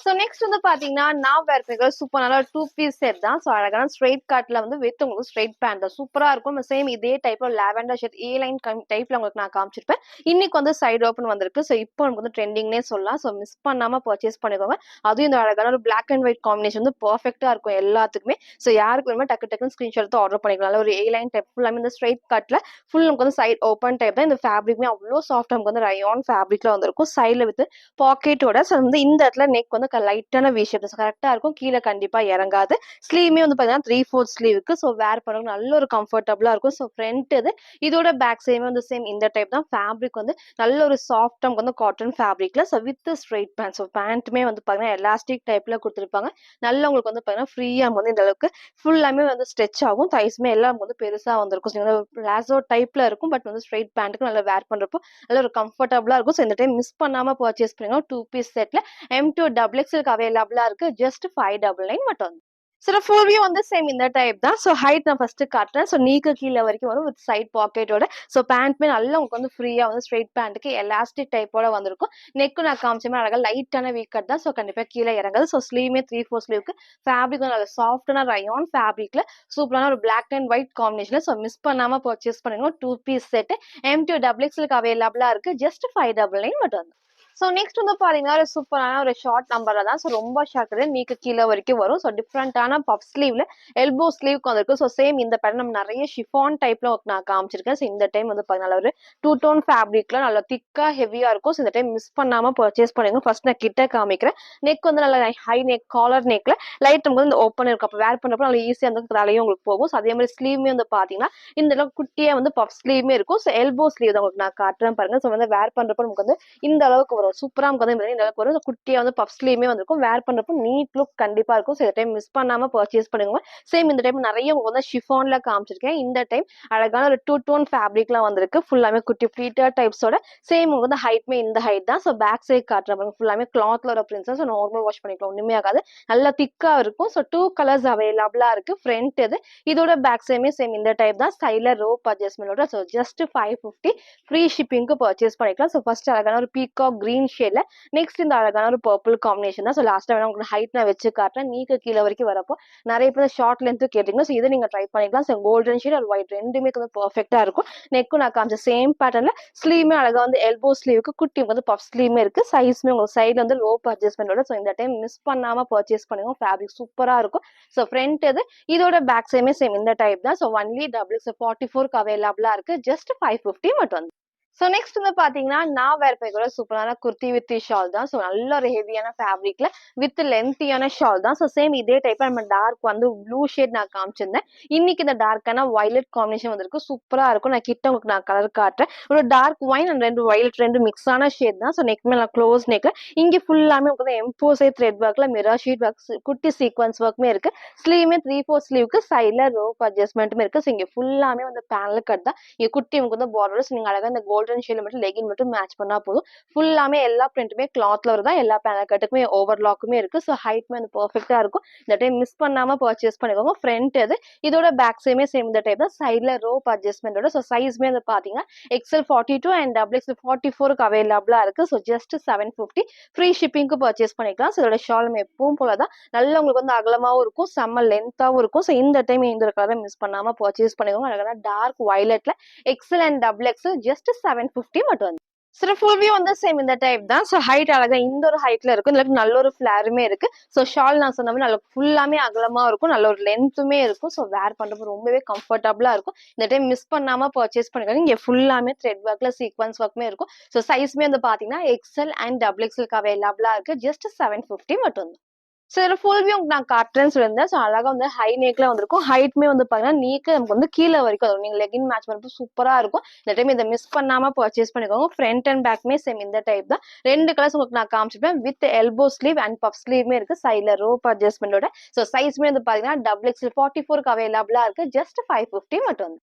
ஸோ நெக்ஸ்ட் வந்து பாத்தீங்கன்னா நான் வேர் பண்ணிக்கிற சூப்பர் நல்லா 2 பீஸ் செட் தான். ஸோ அழகான ஸ்ட்ரெயிட் கட்ல வந்து வித் உங்களுக்கு ஸ்ட்ரெயிட் பேண்ட் தான். சூப்பரா இருக்கும். சேம் இதே டைப்ல லாவெண்டர் ஷேட் ஏ லைன் டைப்ல உங்களுக்கு நான் காமிச்சிருப்பேன். இன்னைக்கு வந்து சைடு ஓப்பன் வந்திருக்கு. ஸோ இப்போ நமக்கு வந்து ட்ரெண்டிங்னே சொல்லலாம். ஸோ மிஸ் பண்ணாம பர்ச்சேஸ் பண்ணிக்கோங்க. அதுவும் இந்த அழகான ஒரு பிளாக் அண்ட் ஒயிட் காம்பினேஷன் வந்து பர்ஃபெக்டா இருக்கும் எல்லாத்துக்குமே. ஸோ யாருக்கு வேணுமோ டக்கு டக்குன்னு ஸ்கிரீன்ஷாட் எடுத்து ஆர்டர் பண்ணிக்கலாம். ஒரு ஏ லைன் டைப் ஃபுல்லாமே இந்த ஸ்ட்ரெயிட் கட்ல ஃபுல் நமக்கு வந்து சைட் ஓப்பன் டைப் தான். இந்த ஃபேப்ரிக்மே அவ்வளோ சாஃப்ட் நமக்கு வந்து ரயான் ஃபேப்ரிக்ல வந்திருக்கும். சைட்ல வித் பாக்கெட்டோட. ஸோ வந்து இந்த இடத்துல நெக் வந்து லைட்டான வி ஷேப் கரெக்டா இருக்கும். கீழே கண்டிப்பா இறங்காது. ஸ்லீவ்மே வந்து பாத்தீங்கன்னா 3/4 ஸ்லீவுக்கு. ஸோ வேர் பண்ணுறது நல்ல ஒரு கம்ஃபர்டபுளா இருக்கும். ஸோ ஃப்ரண்ட் இது இதோட பேக் சைடுமே வந்து சேம் இந்த டைப் தான். ஃபேப்ரிக் வந்து நல்ல ஒரு சாஃப்ட் நமக்கு வந்து காட்டன் ஃபேப்ரிக்ல. So with straight straight pant. So பேண்ட்டுமே வந்து பார்த்தீங்கன்னா எலாஸ்டிக் டைப்ல குடுத்துருப்பாங்க. நல்லா உங்களுக்கு வந்து பார்த்தீங்கன்னா ஃப்ரீயா வந்து இந்த அளவுக்கு ஃபுல்லாமே வந்து ஸ்ட்ரெச் ஆகும். தைஸுமே எல்லாம் வந்து பெருசா வந்திருக்கும். ஸோ பிளாசோ டைப்ல இருக்கும். பட் வந்து ஸ்ட்ரெயிட் பேண்ட்டுக்கு நல்லா வேர் பண்றப்போ நல்ல ஒரு கம்ஃபர்டபுளா இருக்கும். ஸோ இந்த டைம் மிஸ் பண்ணாம பர்ச்சேஸ் பண்ணுங்க. 2 பீஸ் செட்ல M2 டபுள் எக்ஸ்எல்க்கு அவைலபிளா இருக்கு. ஜஸ்ட் 599 மட்டும். சில ஃபுல் வியூ வந்து சேம் இந்த டைப் தான். ஸோ ஹைட் நான் ஃபர்ஸ்ட் காட்டுறேன். ஸோ நீக்கு கீழ வரைக்கும் வரும் வித் சைட் பாக்கெட்டோட. ஸோ பேண்ட்மே நல்லா உங்களுக்கு வந்து ஃப்ரீயா வந்து ஸ்ட்ரெயிட் பேண்ட்டுக்கு எலாஸ்டிக் டைப்போட வந்திருக்கும். நெக்கும் நான் காமிச்சமே அழகா லைட்டான வீ கட் தான். ஸோ கண்டிப்பா கீழ இறங்காது. ஸோ ஸ்லீவ்மே 3/4 ஸ்லீவ்க்கு ஃபேப்ரிக் வந்து நல்ல சாஃப்டான ரயான் ஃபேப்ரிக்ல சூப்பரான ஒரு பிளாக் அண்ட் ஒயிட் காம்பினேஷன்ல. ஸோ மிஸ் பண்ணாம பர்ச்சேஸ் பண்ணுங்க. 2 பீஸ் செட் M2 டபுள் எக்ஸ்எல்க்கு அவைலபிளா இருக்கு. ஜஸ்ட் 599 மட்டும். ஸோ நெக்ஸ்ட் வந்து பாத்தீங்கன்னா ஒரு சூப்பரான ஒரு ஷார்ட் நம்பர்ல தான். ஸோ ரொம்ப ஷார்ட் கிடையாது. நீக்கு கீழே வரைக்கும் வரும். ஸோ டிஃப்ரெண்டான பஃப் ஸ்லீவ்ல எல்போ ஸ்லீவ்க்கு வந்திருக்கு. ஸோ சேம் இந்த பேட்டர்ன் நம்ம நிறைய ஷிஃபான் டைப்ல நான் காமிச்சிருக்கேன். ஸோ இந்த டைம் வந்து பாத்தீங்கன்னா ஒரு 2 டோன் ஃபேப்ரிக்ல நல்லா திக்கா ஹெவியா இருக்கும். ஸோ இந்த டைம் மிஸ் பண்ணாம பர்ச்சேஸ் பண்ணுங்க. ஃபர்ஸ்ட் நான் கிட்ட காமிக்கிறேன். நெக் வந்து நல்லா ஹை நெக் காலர் நெக்ல லைட் வந்து இந்த ஓப்பன் இருக்கும். அப்போ வேர் பண்றப்போ நல்லா ஈஸியா வந்து தலையும் உங்களுக்கு போகும். ஸோ அதே மாதிரி ஸ்லீவ்மே வந்து பாத்தீங்கன்னா இந்த அளவுக்கு குட்டியா வந்து பஃப் ஸ்லீவ்மே இருக்கும். ஸோ எல்போ ஸ்லீவ் தான் உங்களுக்கு நான் காட்டுறேன் பாருங்க. ஸோ வந்து வேர் பண்றப்போ நமக்கு வந்து இந்த அளவுக்கு வரும். சூப்பரா நமக்கு வந்து இந்த அளவுக்கு வரும். குட்டியா வந்து பஃப் ஸ்லீவ்மே வந்திருக்கும். வேர் பண்றப்போ நீட் லுக் கண்டிப்பா இருக்கும். ஸோ இந்த டைம் மிஸ் பண்ணாம பர்ச்சேஸ் பண்ணுங்க. சேம் இந்த டைம் நிறைய உங்களுக்கு வந்து ஷிஃபான்ல காமிச்சிருக்கேன். இந்த டைம் அழகான ஒரு 2 டோன் ஃபேப்ரிக்லாம் வந்திருக்கு. ஃபுல்லாமே குட்டி ஃபிளீட்டர் டைப்ஸோட சேம் உங்களுக்கு வந்து ஹைட்மே இந்த ஹைட் தான். ஸோ பேக் சைட் காட்டுறேன் பாருங்க. ஃபுல்லாமே கிளாத்ல ஒரு பிரிண்ட்ஸ். ஸோ நார்மல் வாஷ் பண்ணிக்கலாம். ஒண்ணுமே ஆகாது. நல்லா திக்கா இருக்கும். ஸோ 2 கலர்ஸ் அவைலபிளா இருக்கு. ஃப்ரண்ட் இது இதோட பேக் சைடுமே சேம் இந்த டைப் தான். ஸ்டைலர் ரோப் அட்ஜஸ்ட்மெண்டோட. ஸோ ஜஸ்ட் 550 ஃப்ரீ ஷிப்பிங்க்கு பர்ச்சேஸ் பண்ணிக்கலாம். ஸோ ஃபர்ஸ்ட் அழகான ஒரு பீகாக் கிரீன் ஷேட்ல நெக்ஸ்ட் இந்த அழகான ஒரு பர்பிள் காம்பினேஷன் தான். ஸோ லாஸ்ட்டாக வேணா உங்களுக்கு ஹைட் நான் வச்சு காட்டுறேன். நீக்கு கீழே வரைக்கும் வரப்போ நிறைய பேர் ஷார்ட் லென்த் கேட்டீங்கன்னா ஸோ இதை நீங்க ட்ரை பண்ணிக்கலாம். ஸோ கோல்டன் ஷேட் ஒரு ஒயிட் ரெண்டுமே கொஞ்சம் பர்ஃபெக்டா இருக்கும். நெக்கும் நான் காமிச்ச சேம் பேட்டர்ல ஸ்லீவ்மே அழகா வந்து எல்போ ஸ்லீவுக்கு குட்டி வந்து பஃப் ஸ்லீவ்மே இருக்கு. சைஸ்மே உங்களுக்கு சைட்ல வந்து ரோப் அட்ஜஸ்ட்மெண்டோட. ஸோ இந்த டைம் மிஸ் பண்ணாம பர்ச்சேஸ் பண்ணுங்க. ஃபேப்ரிக் சூப்பரா இருக்கும். ஸோ ஃப்ரண்ட் இது இதோட பேக் சைடுமே சேம் இந்த டைப் தான். ஸோ ஒன்லி WX44க்கு அவைலபிளா இருக்கு. ஜஸ்ட் 550 மட்டும். ஸோ நெக்ஸ்ட் வந்து பாத்தீங்கன்னா நான் வேர் பண்ணிக்கிற சூப்பரான குர்த்தி வித் ஷால் தான். ஸோ நல்ல ஒரு ஹெவியான ஃபேப்ரிக்ல வித் லென்த்தியான ஷால் தான். ஸோ சேம் இதே டைப்ல நம்ம டார்க் வந்து ப்ளூ ஷேட் நான் காமிச்சிருந்தேன். இன்னைக்கு இந்த டார்க்கான வயலட் காம்பினேஷன் வந்திருக்கு. சூப்பரா இருக்கும். நான் கிட்ட உங்களுக்கு நான் கலர் காட்டுறேன். ஒரு டார்க் ஒயின் அண்ட் ரெண்டு வயலட் ரெண்டு மிக்ஸ் ஆன ஷேட் தான். ஸோ நெக் மேல க்ளோஸ் நெக்ல இங்க ஃபுல்லாமே உங்களுக்கு எம்போசை த்ரெட் ஒர்க்ல மிரர் ஷீட் ஒர்க் குட்டி சீக்வன்ஸ் ஒர்க்குமே இருக்கு. ஸ்லீவ்மே 3/4 ஸ்லீவ்க்கு சைட்ல ரோப் அட்ஜஸ்ட்மெண்ட்டுமே இருக்கு. ஸோ இங்க ஃபுல்லாமே வந்து பேனல் கட் தான். இங்க குட்டி உங்களுக்கு வந்து பார்டர்ஸ் நீங்க அழகா இந்த கோல்டன் ஷேட்ல மட்டும் லெகின் மட்டும் மேட்ச் பண்ணா போதும். ஃபுல்லாமே எல்லா பிரிண்ட்டுமே கிளாத்ல வருதா. எல்லா பேனல் கட்டுக்குமே ஓவர்லாக்குமே இருக்கு. ஸோ ஹைட்மே வந்து பெர்ஃபெக்ட்டா இருக்கும். இந்த டைம் மிஸ் பண்ணாம பர்ச்சேஸ் பண்ணிக்கோங்க. ஃப்ரண்ட் இது இதோட பேக் சைடுமே சேம் இந்த டைப் தான். சைட்ல ரோப் அட்ஜஸ்ட்மெண்டோட. ஸோ சைஸ்மே வந்து பாத்தீங்கன்னா XL42 அண்ட் XL44க்கு அவைலபிளா இருக்கு. ஸோ ஜஸ்ட் 750 ஃப்ரீ ஷிப்பிங்க்கு பர்ச்சேஸ் பண்ணிக்கலாம். ஸோ இதோட ஷால் எப்பவும் போலதான் நல்லா உங்களுக்கு வந்து அகலமாவும் இருக்கும். செம்ம லென்த்தாவும் இருக்கும். ஸோ இந்த டைம் இந்த கலரை மிஸ் பண்ணாம பர்ச்சேஸ் பண்ணிக்கோங்க. அழகான டார்க் வயலட்ல XL அண்ட் XXL ஜஸ்ட் 750 மட்டும். சில ஃபுல் வியூ வந்து சேம் இந்த டைப் தான். ஸோ ஹைட் அழகா இந்த ஒரு ஹைட்ல இருக்கும். இதுல நல்ல ஒரு ஃபிளாருமே இருக்கு. ஸோ ஷால் நான் சொன்ன மாதிரி நல்ல ஃபுல்லாமே அகலமா இருக்கும். நல்ல ஒரு லென்த்துமே இருக்கும். ஸோ வேர் பண்றப்ப ரொம்பவே கம்ஃபர்டபுளா இருக்கும். இந்த டைம் மிஸ் பண்ணாம பர்ச்சேஸ் பண்ணிக்கோங்க. இங்க ஃபுல்லாமே த்ரெட் ஒர்க்ல சீக்வன்ஸ் ஒர்க்குமே இருக்கும். ஸோ சைஸ்மே வந்து பாத்தீங்கன்னா XL அண்ட் XXLக்கு அவைலபிளா இருக்கு. ஜஸ்ட் 750 மட்டும். ஸோ இதுல ஃபுல் வியூ நான் காட்டுறேன்னு சொல்லியிருந்தேன். ஸோ அழகா வந்து ஹை நெக்ல வந்திருக்கும். ஹைட்மே வந்து பாத்தீங்கன்னா நீக்கு நமக்கு வந்து கீழே வரைக்கும் வரும். நீங்க லெகின் மேட்ச் பண்றப்போ சூப்பரா இருக்கும். இந்த டைம் இதை மிஸ் பண்ணாம பர்ச்சேஸ் பண்ணிக்கோங்க. ஃப்ரண்ட் அண்ட் பேக்மே சேம் இந்த டைப் தான். ரெண்டு கலர்ஸ் உங்களுக்கு நான் காமிச்சிருப்பேன். With elbow sleeve and puff ஸ்லீவ்மே இருக்கு. சைட்ல ரோப் அட்ஜஸ்ட்மெண்டோட. ஸோ சைஸ்மே வந்து பாத்தீங்கன்னா XXL44க்கு அவைலபிளா இருக்கு. ஜஸ்ட் 550 மட்டும்.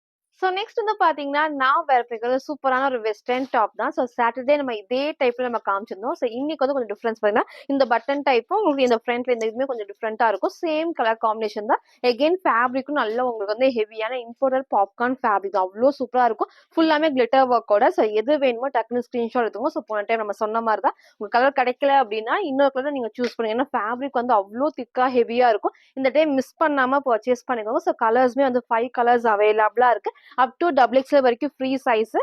ஸோ நெக்ஸ்ட் வந்து பாத்தீங்கன்னா நான் வேர் பண்ணிக்கிறது சூப்பரான ஒரு வெஸ்டர்ன் டாப் தான். ஸோ சாட்டர்டே நம்ம இதே டைப்ல நம்ம காமிச்சிருந்தோம். ஸோ இன்னைக்கு வந்து கொஞ்சம் டிஃபரன்ஸ் பாத்தீங்கன்னா இந்த பட்டன் டைப்பும் உங்களுக்கு இந்த ஃப்ரண்ட்ல இந்த இதுவுமே கொஞ்சம் டிஃப்ரெண்டா இருக்கும். சேம் கலர் காம்பினேஷன் தான். எகெயின் ஃபேப்ரிக்கும் நல்ல உங்களுக்கு வந்து ஹெவியான இம்போர்ட்டட் பாப்கார்ன் ஃபேப்ரிக் அவ்வளோ சூப்பரா இருக்கும். ஃபுல்லாமே கிளிட்டர் ஒர்க்கோட. ஸோ எது வேணுமோ டக்குனு ஸ்கிரீன்ஷாட் எடுத்துக்கோங்க. ஸோ போன டைம் நம்ம சொன்ன மாதிரி தான் உங்க கலர் கிடைக்கல அப்படின்னா இன்னொரு கலர் நீங்க சூஸ் பண்ணுங்க. ஏன்னா ஃபேப்ரிக் வந்து அவ்வளோ திக்கா ஹெவியா இருக்கும். இந்த டைம் மிஸ் பண்ணாம பர்ச்சேஸ் பண்ணிக்கோங்க. ஸோ கலர்ஸ்மே வந்து 5 கலர்ஸ் அவைலபிளா இருக்கு. அப் டு XXL வரைக்கும் ஃப்ரீ சைஸ்.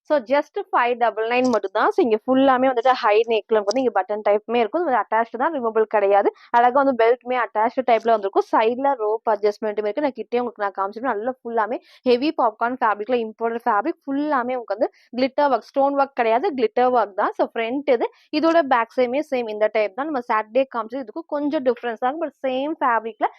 ஸோ ஜஸ்ட் 599 மட்டும் தான். ஸோ இங்க ஃபுல்லாமே வந்துட்டு ஹை நெக்ல வந்து இங்க பட்டன் டைப்மே இருக்கும். அட்டாச்சு தான், ரிமூவபிள் கிடையாது. அழகா வந்து பெல்ட்மே அட்டாச்சு டைப்ல வந்திருக்கும். சைட்ல ரோப் அட்ஜஸ்ட்மெண்ட்டுமே இருக்கு. நான் கிட்டே உங்களுக்கு நான் காமிச்சிருப்பேன். நல்லா ஃபுல்லாமே ஹெவி பாப்கார்ன் ஃபேப்ரிக்ல இம்போர்ட்டட் ஃபேப்ரிக் ஃபுல்லாமே உங்களுக்கு வந்து கிளிட்டர் ஒர்க், ஸ்டோன் ஒர்க் கிடையாது, கிளிட்டர் ஒர்க் தான். ஸோ ஃப்ரண்ட் இது இதோட பேக் சைடுமே சேம் இந்த டைப் தான். நம்ம சாட்டர்டே காமிச்சது இதுக்கும் கொஞ்சம் டிஃபரன்ஸ் தான். பட் சேம் ஃபேப்ரிக்ல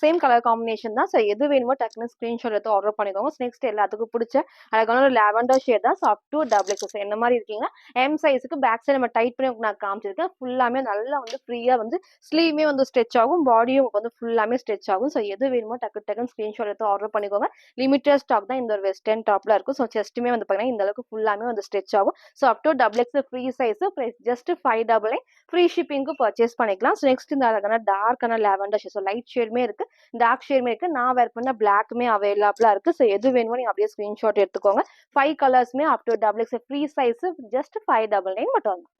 சேம் கலர் காம்பினேஷன் தான். ஸோ எது வேணுமோ டக்குனு ஸ்கிரீன்ஷாட் எடுத்து ஆர்டர் பண்ணிக்கோங்க. நெக்ஸ்ட் எல்லாத்துக்கும் பிடிச்ச அழகான ஒரு லாவெண்டர் ஷேட் தான். தான். So up to double XL என்ன மாதிரி இருக்கீங்கன்னா எம் சைஸுக்கு பேக் சைடு நம்ம டைட் பண்ணி நான் காமிச்சிருக்கேன். ஃபுல்லாமே நல்லா வந்து ஃப்ரீயா வந்து ஸ்லீவுமே வந்து ஸ்ட்ரெச் ஆகும், பாடியும் வந்து ஃபுல்லாமே ஸ்ட்ரெச் ஆகும். ஸோ எது வேணுமோ டக்கு டக்குன்னு ஸ்கிரீன்ஷாட் எடுத்து ஆர்டர் பண்ணிக்கோங்க. லிமிட்டட் ஸ்டாக் தான் இந்த ஒரு வெஸ்டர்ன் டாப்ல இருக்கும். ஸோ செஸ்ட்டுமே வந்து பார்த்தீங்கன்னா இந்த அளவுக்கு ஃபுல்லாமே வந்து ஸ்ட்ரெச் ஆகும். So up to double XL free size price just 599 free ஷிப்பிங்க்கு பர்ச்சேஸ் பண்ணிக்கலாம். ஸோ நெக்ஸ்ட் இந்த அழகான டார்க்கான லாவெண்டர் ஷேட், ஸோ லைட் ஷேடுமே இருக்கு, டார்க் ஷேடுமே இருக்கு. நான் வேர் பண்ண பிளாக்குமே அவைலபிளா இருக்கு. ஸோ எது வேணுமோ நீங்க அப்படியே ஸ்கிரீன்ஷாட் எடுத்துக்கோங்க. 5 கலர்ஸ்மே up to double X free size just 599 மட்டும் தான்.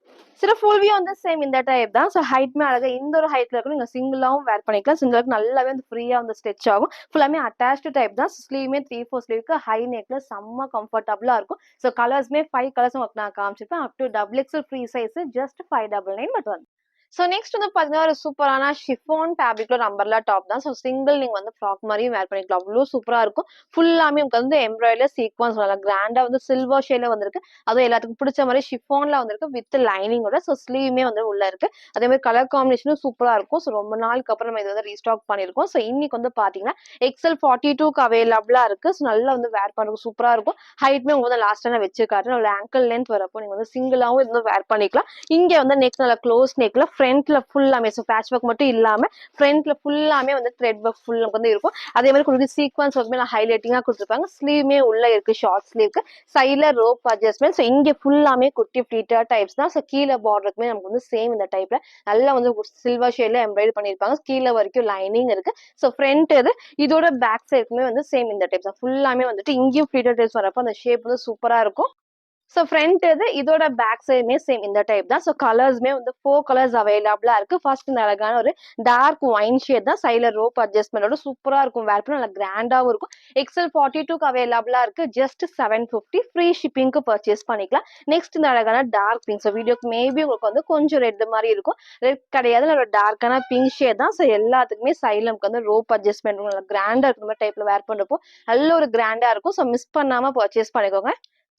சில ஃபுல் வியூ வந்து சேம் இந்த டைப் தான். ஸோ ஹைட்மே அழகா இந்த ஒரு ஹைட்ல இருக்கும், நீங்க சிங்கிளாவும் வேர் பண்ணிக்கலாம். சிங்கிளுக்கு நல்லாவே வந்து ஃப்ரீயா வந்து ஸ்ட்ரெச் ஆகும். ஃபுல்லாமே அட்டாச்டு டைப் தான். ஸ்லீவ்மே 3/4 ஸ்லீவ்க்கு ஹை நெக்ல செம்ம கம்ஃபர்டபுளா இருக்கும். ஸோ கலர்ஸ்மே 5 கலர்ஸ் உங்களுக்கு நான் காமிச்சிருப்பேன். Up to double X free size just 599 மட்டும் தான். ஸோ நெக்ஸ்ட் வந்து பார்த்தீங்கன்னா ஒரு சூப்பரான ஷிஃபான் ஃபேப்ரிக்ல ஒரு அம்பர்லா டாப் தான். ஸோ சிங்கிள் நீங்க வந்து ஃப்ராக் மாதிரியும் வேர் பண்ணிக்கலாம், அவ்வளோ சூப்பரா இருக்கும். ஃபுல்லாமே உங்களுக்கு வந்து எம்ப்ராய்டரி சீக்வன்ஸ் நல்லா கிராண்டா வந்து சில்வர் ஷேட்ல வந்திருக்கு. அதுவும் எல்லாத்துக்கும் பிடிச்ச மாதிரி ஷிஃபான்ல வந்திருக்கு வித் லைனிங்கோட. ஸோ ஸ்லீவுமே வந்து உள்ள இருக்கு. அதே மாதிரி கலர் காம்பினேஷனும் சூப்பரா இருக்கும். ஸோ ரொம்ப நாளுக்கு அப்புறம் நம்ம இது வந்து ரீஸ்டாக் பண்ணியிருக்கோம். ஸோ இன்னைக்கு வந்து பாத்தீங்கன்னா எக்ஸல் 42க்கு அவைலபிளா இருக்கு. ஸோ நல்லா வந்து வேர் பண்ணுறது சூப்பரா இருக்கும். ஹைட்மே உங்களுக்கு வந்து லாஸ்ட் நான் வச்சு காட்டுறேன். ஒரு ஆங்கிள் லென்த் வரப்போ நீங்க வந்து சிங்கிளாவும் இது வேர் பண்ணிக்கலாம். இங்க வந்து நெக் நல்லா க்ளோஸ் நெக்ல ஃப்ரண்ட்ல ஃபுல்லாமே ஸோ பேட்ச் ஒர்க் மட்டும் இல்லாம ஃப்ரண்ட்ல ஃபுல்லாமே வந்து த்ரெட் ஒர்க் ஃபுல் வந்து இருக்கும். அதே மாதிரி கொஞ்சம் சீக்வன்ஸ் ஒர்க்குமே நான் ஹைலைட்டிங்கா கொடுத்துருப்பாங்க. ஸ்லீவ்மே உள்ள இருக்கு, ஷார்ட் ஸ்லீவ்க்கு சைட்ல ரோப் அட்ஜஸ்ட்மெண்ட். ஸோ இங்க ஃபுல்லாமே குட்டி ஃபிளீட்டர் டைப்ஸ் தான். ஸோ கீழே பார்டருக்குமே நமக்கு வந்து சேம் இந்த டைப்ல நல்லா வந்து சில்வர் ஷேட்ல எம்ப்ராய்டரி பண்ணிருப்பாங்க. கீழே வரைக்கும் லைனிங் இருக்கு. ஸோ ஃப்ரண்ட் இது இதோட பேக் சைடுக்குமே வந்து சேம் இந்த டைப் தான். ஃபுல்லாமே வந்துட்டு இங்கேயும் ஃபிளீட்டர் டைப்ஸ் வரப்போ அந்த ஷேப் வந்து சூப்பரா இருக்கும். ஸோ ஃப்ரண்ட் இது இதோட பேக் சைடுமே சேம் இந்த டைப் தான். ஸோ கலர்ஸ்மே வந்து 4 கலர்ஸ் அவைலபிளா இருக்கு. ஃபர்ஸ்ட் இந்த அழகான ஒரு டார்க் ஒயின் ஷேட் தான். சைட்ல ரோப் அட்ஜஸ்ட்மெண்டோட சூப்பரா இருக்கும். வேர் பண்ண நல்லா கிராண்டாவும் இருக்கும். எக்ஸல் 42க்கு அவைலபிளா இருக்கு. ஜஸ்ட் 750 ஃப்ரீ ஷிப்பிங்க்கு பர்ச்சேஸ் பண்ணிக்கலாம். நெக்ஸ்ட் இந்த அழகான டார்க் பிங்க். ஸோ வீடியோக்கு மேபி உங்களுக்கு வந்து கொஞ்சம் ரெட் மாதிரி இருக்கும். ரெட் கிடையாது, நல்ல டார்க்கான பிங்க் ஷேட் தான். ஸோ எல்லாத்துக்குமே சைட்ல நமக்கு வந்து ரோப் அட்ஜஸ்ட்மெண்ட் நல்லா கிராண்டா இருக்கிற மாதிரி டைப்ல வேர் பண்றப்போ நல்ல ஒரு கிராண்டா இருக்கும். ஸோ மிஸ் பண்ணாம பர்ச்சேஸ் பண்ணிக்கோங்க.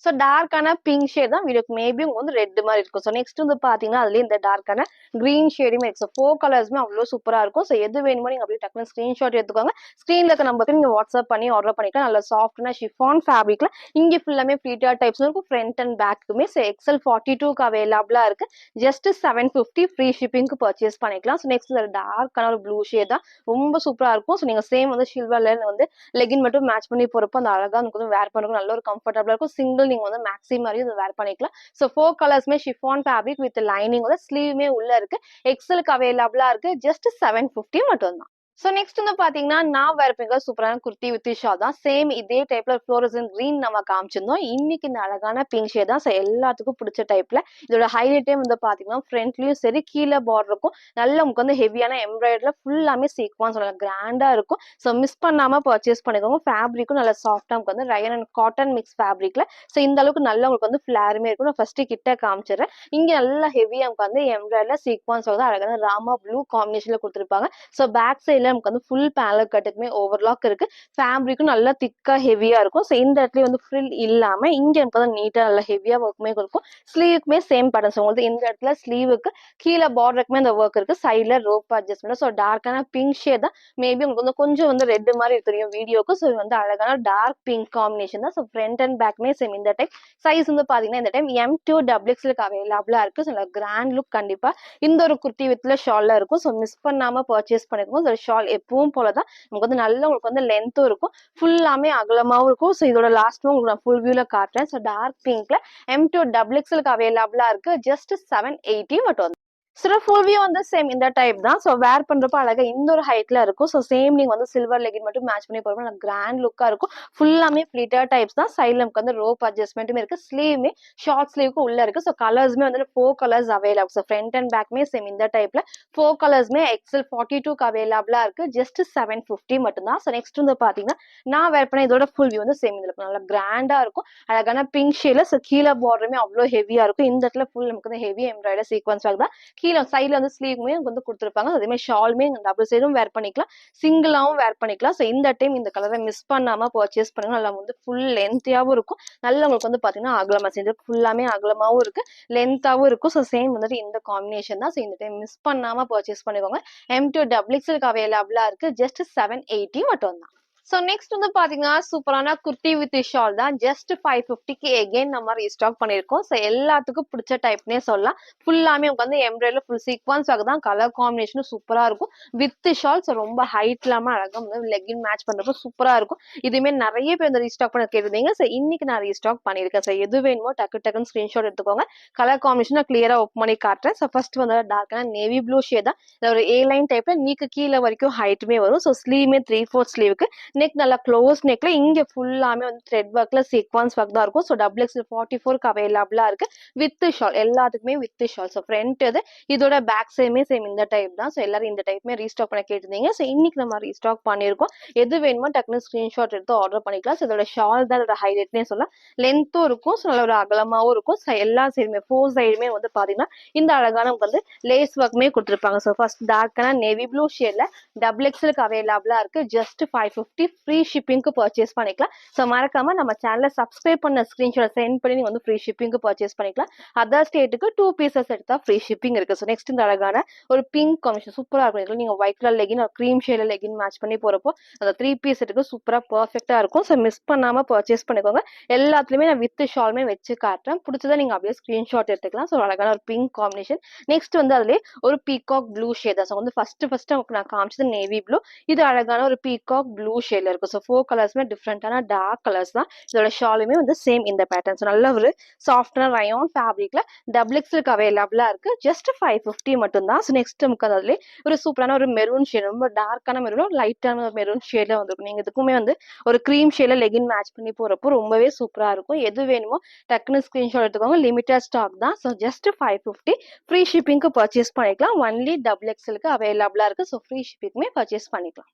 ஸோ டார்க்கான பிங்க் ஷேட் தான். வீடியோக்கு மேபி உங்களுக்கு வந்து ரெட் மாதிரி இருக்கும். ஸோ நெக்ஸ்ட் வந்து பாத்தீங்கன்னா அதுலயே இந்த டார்க்கான கிரீன் ஷேடுமே இருக்கு. ஸோ 4 கலர்ஸ்மே அவ்வளோ சூப்பரா இருக்கும். ஸோ எது வேணுமோ நீங்க அப்படியே டக்குனு ஸ்கிரீன்ஷாட் எடுத்துக்கோங்க. ஸ்கிரீன்ல இருக்க நம்பருக்கு நீங்க வாட்ஸ்அப் பண்ணி ஆர்டர் பண்ணிக்கலாம். நல்ல சாஃப்ட்னா ஷிஃபான் ஃபேப்ரிக்ல இங்க ஃபுல்லாமே ஃபிளீட்டர் டைப்ஸ் இருக்கும். ஃப்ரண்ட் அண்ட் பேக்குமே எக்ஸல் 42க்கு அவைலபிளா இருக்கு. ஜஸ்ட் 750 ஃப்ரீ ஷிப்பிங்க்கு பர்ச்சேஸ் பண்ணிக்கலாம். ஸோ நெக்ஸ்ட் டார்க்கான ஒரு ப்ளூ ஷேட் தான், ரொம்ப சூப்பரா இருக்கும். ஸோ நீங்க சேம் வந்து சில்வர்ல வந்து லெகின் மட்டும் மேட்ச் பண்ணி போறப்போ அந்த அழகா நமக்கு வந்து வேர் பண்ணுறதுக்கு நல்ல ஒரு கம்ஃபர்டபுளா இருக்கும். சிங்கிள் நீங்க வந்து மேக்ஸி மாதிரியும் இதை வேர் பண்ணிக்கலாம். ஸோ 4 கலர்ஸ்மே ஷிஃபான் ஃபேப்ரிக் வித் லைனிங்கோட ஸ்லீவுமே உள்ள இருக்கு. எக்ஸலுக்கு அவைலபிளா இருக்கு. ஜஸ்ட் 750 மட்டும் தான். ஸோ நெக்ஸ்ட் வந்து பாத்தீங்கன்னா நான் வேர் பண்ணிக்கிற சூப்பரான குர்த்தி வித் ஷா தான். சேம் இதே டைப்ல ஃப்ளோரசன் கிரீன் நம்ம காமிச்சிருந்தோம். இன்னைக்கு இந்த அழகான பிங்க் ஷேட் தான். ஸோ எல்லாத்துக்கும் பிடிச்ச டைப்ல இதோட ஹைலைட்டே வந்து பாத்தீங்கன்னா ஃப்ரண்ட்லயும் சரி கீழே பார்டருக்கும் நல்ல உங்களுக்கு வந்து ஹெவியான எம்ப்ராய்டரில ஃபுல்லாமே சீக்வன்ஸ் நல்லா கிராண்டா இருக்கும். ஸோ மிஸ் பண்ணாம பர்ச்சேஸ் பண்ணிக்கோங்க. ஃபேப்ரிக்கும் நல்லா சாஃப்டா நமக்கு வந்து ரயன் அண்ட் காட்டன் மிக்ஸ் ஃபேப்ரிக்ல. ஸோ இந்த அளவுக்கு நல்லா உங்களுக்கு வந்து ஃபிளாருமே இருக்கும். நான் ஃபர்ஸ்ட் கிட்ட காமிச்சிடுறேன். இங்க நல்லா ஹெவியா நமக்கு வந்து எம்ப்ராய்டரில சீக்வன்ஸ் வந்து அழகான ராமா ப்ளூ காம்பினேஷன்ல கொடுத்துருப்பாங்க. ஸோ பேக் சைட்ல நமக்கு வந்து ஃபுல் பேனல் கட்டுக்குமே ஓவர்லாக் இருக்கு. ஃபேப்ரிக்கும் நல்லா திக்கா ஹெவியா இருக்கும். ஸோ இந்த இடத்துல வந்து ஃப்ரில் இல்லாம இங்க நமக்கு வந்து நீட்டா நல்லா ஹெவியா ஒர்க்குமே இருக்கும். ஸ்லீவுக்குமே சேம் பேட்டர்ன். ஸோ உங்களுக்கு இந்த இடத்துல ஸ்லீவுக்கு கீழே பார்டருக்குமே அந்த ஒர்க் இருக்கு. சைட்ல ரோப் அட்ஜஸ்ட்மெண்ட். ஸோ டார்க்கான பிங்க் ஷேட் தான். மேபி உங்களுக்கு வந்து கொஞ்சம் வந்து ரெட் மாதிரி தெரியும் வீடியோக்கு. ஸோ வந்து அழகான டார்க் பிங்க் காம்பினேஷன் தான். ஸோ ஃப்ரண்ட் அண்ட் பேக்மே சேம் இந்த டைப். சைஸ் வந்து பாத்தீங்கன்னா இந்த டைம் M2 XXL அவைலபிளா இருக்கு. ஸோ கிராண்ட் லுக் கண்டிப்பா இந்த ஒரு குர்த்தி வித்ல ஷால்ல இருக்கும். ஸோ மிஸ் பண்ணாம பர்ச்சேஸ் பண்ணிக்கோங்க. இந்த ஷால் எப்பவும் போலதான் நமக்கு வந்து நல்ல உங்களுக்கு வந்து லென்த்தும் இருக்கும், ஃபுல்லாமே அகலமாவும் இருக்கும். ஸோ இதோட லாஸ்ட்டும் உங்களுக்கு நான் ஃபுல் வியூல காட்டுறேன். ஸோ டார்க் பிங்க்ல M2 XXL அவைலபிளா இருக்கு. ஜஸ்ட் 780 மட்டும். சில ஃபுல் வியூ வந்து சேம் இந்த டைப் தான். ஸோ வேர் பண்றப்ப அழகா இந்த ஒரு ஹைட்ல இருக்கும். ஸோ சேம் நீங்க வந்து சில்வர் லெகின் மட்டும் மேட்ச் பண்ணி போறப்ப நல்லா கிராண்ட் லுக்கா இருக்கும். ஃபுல்லாமே ஃபிளிட்டர் டைப்ஸ் தான். சைட்ல நமக்கு வந்து ரோப் அட்ஜஸ்ட்மெண்ட்டுமே இருக்கு. ஸ்லீவுமே ஷார்ட் ஸ்லீவுக்கு உள்ள இருக்கு. ஸோ கலர்ஸ்மே வந்து 4 colours available. So front and பேக்மே சேம் இந்த டைப்ல 4 கலர்ஸ்மே எக்ஸல் 42க்கு அவைலபிளா இருக்கு. ஜஸ்ட் 750 மட்டும் தான். ஸோ நெக்ஸ்ட் வந்து பாத்தீங்கன்னா நான் வேர் பண்ண இதோட ஃபுல் வியூ வந்து சேம் இதுல நல்லா கிராண்டா இருக்கும். அழகான பிங்க் ஷேட்ல. ஸோ கீழே பார்டருமே அவ்வளோ ஹெவியா இருக்கும். இந்த இடத்துல ஃபுல் நமக்கு வந்து ஹெவி எம்ப்ராய்டரி சீக்வன்ஸ் தான். கீழே சைட்ல வந்து ஸ்லீவ்மே வந்து கொடுத்துருப்பாங்க. அதே மாதிரி ஷால்மே டபுள் சைடும் வேர் பண்ணிக்கலாம், சிங்கிளாவும் வேர் பண்ணிக்கலாம். ஸோ இந்த டைம் இந்த கலரை மிஸ் பண்ணாம பர்ச்சேஸ் பண்ணுங்க. நல்லா வந்து ஃபுல் லென்த்தியாவும் இருக்கும். நல்லா உங்களுக்கு வந்து பாத்தீங்கன்னா அகலமா செஞ்சு ஃபுல்லாமே அகலமாவும் இருக்கு, லென்த்தாவும் இருக்கும். ஸோ சேம் வந்துட்டு இந்த காம்பினேஷன் தான். ஸோ இந்த டைம் மிஸ் பண்ணாம பர்ச்சேஸ் பண்ணிக்கோங்க. M2 XXL அவைலபிளா இருக்கு. ஜஸ்ட் 780 மட்டும் தான். ஸோ நெக்ஸ்ட் வந்து பாத்தீங்கன்னா சூப்பரான குர்த்தி வித் ஷால் தான் ஜஸ்ட் 550க்கு எகைன் நம்ம ரீஸ்டாக் பண்ணியிருக்கோம். ஸோ எல்லாத்துக்கும் பிடிச்ச டைப்னே சொல்லலாம். ஃபுல்லாமே உங்களுக்கு வந்து எம்ப்ராய்டரி ஃபுல் சீக்வன்ஸ் தான் கலர் காம்பினேஷனும் சூப்பரா இருக்கும். வித் ஷால் ஸோ ரொம்ப ஹைட் இல்லாம அழகா வந்து லெகின் மேட்ச் பண்றப்போ சூப்பரா இருக்கும். இதுமே நிறைய பேர் வந்து ரீஸ்டாக் பண்ண கேட்டிருந்தீங்க. ஸோ இன்னைக்கு நான் ரீஸ்டாக் பண்ணியிருக்கேன். ஸோ எது வேணுமோ டக்குன்னு ஸ்கிரீன்ஷாட் எடுத்துக்கோங்க. கலர் காம்பினேஷன் நான் கிளியரா ஓப்பன் பண்ணி காட்டுறேன். ஸோ ஃபர்ஸ்ட் வந்து டார்க்கான நேவி ப்ளூ ஷேட் தான். ஒரு ஏ லைன் டைப்ல நீக்கு கீழே வரைக்கும் ஹைட்டுமே வரும். ஸோ ஸ்லீவ்மே 3/4 ஸ்லீவுக்கு நெக் நல்லா க்ளோஸ் நெக்ல இங்க ஃபுல்லாமே வந்து த்ரெட் ஒர்க்ல சீக்வன்ஸ் ஒர்க் தான் இருக்கும். ஸோ டபுள் எக்ஸ் 44க்கு அவைலபிளா இருக்கு. வித் ஷால் எல்லாத்துக்குமே வித் ஷால். ஸோ ஃப்ரண்ட் இது இதோட பேக் சைடுமே சேம் இந்த டைப் தான். ஸோ எல்லாரும் இந்த டைப்மே ரீஸ்டாக் பண்ண கேட்டிருந்தீங்க. ஸோ இன்னைக்கு நம்ம ரீஸ்டாக் பண்ணியிருக்கோம். எது வேணுமோ டக்குன்னு ஸ்கிரீன்ஷாட் எடுத்து ஆர்டர் பண்ணிக்கலாம். ஸோ இதோட ஷால் தான் இதோட ஹைலைட்னே சொல்லலாம். லென்த்தும் இருக்கும். ஸோ நல்ல ஒரு அகலமாவும் இருக்கும். ஸோ எல்லா சைடுமே 4 சைடுமே வந்து பாத்தீங்கன்னா இந்த அழகான நமக்கு வந்து லேஸ் ஒர்க்குமே கொடுத்துருப்பாங்க. ஸோ ஃபர்ஸ்ட் டார்க்கான நேவி ப்ளூ ஷேட்ல டபுள் எக்ஸ்எலுக்கு அவைலபிளா இருக்கு. ஜஸ்ட் 550 ஃப்ரீ ஷிப்பிங்க்கு பர்ச்சேஸ் பண்ணிக்கலாம். ஸோ மறக்காம நம்ம சேனலை சப்ஸ்கிரைப் பண்ண ஸ்கிரீன்ஷாட் சென்ட் பண்ணி நீங்க வந்து ஃப்ரீ ஷிப்பிங்க்கு பர்ச்சேஸ் பண்ணிக்கலாம். அதர் ஸ்டேட்டுக்கு 2 பீசஸ் எடுத்தா ஃப்ரீ ஷிப்பிங் இருக்கு. ஸோ நெக்ஸ்ட் இந்த அழகான ஒரு பிங்க் காம்பினேஷன் சூப்பரா இருக்கும். நீங்க ஒயிட் கலர் லெகின் ஒரு க்ரீம் ஷேட்ல லெகின் மேட்ச் பண்ணி போறப்போ அந்த 3 பீஸ் செட்டுக்கு சூப்பரா பர்ஃபெக்டா இருக்கும். ஸோ மிஸ் பண்ணாம பர்ச்சேஸ் பண்ணிக்கோங்க. எல்லாத்துலயுமே நான் வித் ஷாலுமே வச்சு காட்டுறேன். பிடிச்சதை நீங்க அப்படியே ஸ்கிரீன்ஷாட் எடுத்துக்கலாம். ஸோ அழகான ஒரு பிங்க் காம்பினேஷன். நெக்ஸ்ட் வந்து அதுலயே ஒரு பீகாக் ப்ளூ ஷேட் தான். ஸோ வந்து ஃபர்ஸ்ட் உங்களுக்கு நான் காமிச்சது நேவி ப்ளூ. இது அழகான ஒரு பீகாக் ப்ளூ ஷேட்ல இருக்கும். ஸோ 4 கலர்ஸ்மே டிஃப்ரெண்டான டார்க் கலர்ஸ் தான். இதோட ஷாலுமே வந்து சேம் இந்த பேட்டர்ன். ஸோ நல்ல ஒரு சாஃப்டான ரயான் ஃபேப்ரிக்ல டபுள் எக்ஸ்எலுக்கு அவைலபிளா இருக்கு. ஜஸ்ட் 550 மட்டும் தான். ஸோ நெக்ஸ்ட் நமக்கு அதுல ஒரு சூப்பரான ஒரு மெரூன் ஷேட், ரொம்ப டார்க்கான மெரூன் லைட்டான ஒரு மெரூன் ஷேட்ல வந்துருக்கும். நீங்க இதுக்குமே வந்து ஒரு க்ரீம் ஷேட்ல லெகின் மேட்ச் பண்ணி போறப்போ ரொம்பவே சூப்பரா இருக்கும். எது வேணுமோ டக்குன்னு ஸ்கிரீன்ஷாட் எடுத்துக்கோங்க. லிமிட்டட் ஸ்டாக் தான். ஸோ ஜஸ்ட் 550 ஃப்ரீ ஷிப்பிங்க்கு பர்ச்சேஸ் பண்ணிக்கலாம். ஒன்லி டபுள் எக்ஸ்எலுக்கு அவைலபிளா இருக்கு. ஸோ ஃப்ரீ ஷிப்பிங்குமே பர்ச்சேஸ் பண்ணிக்கலாம்.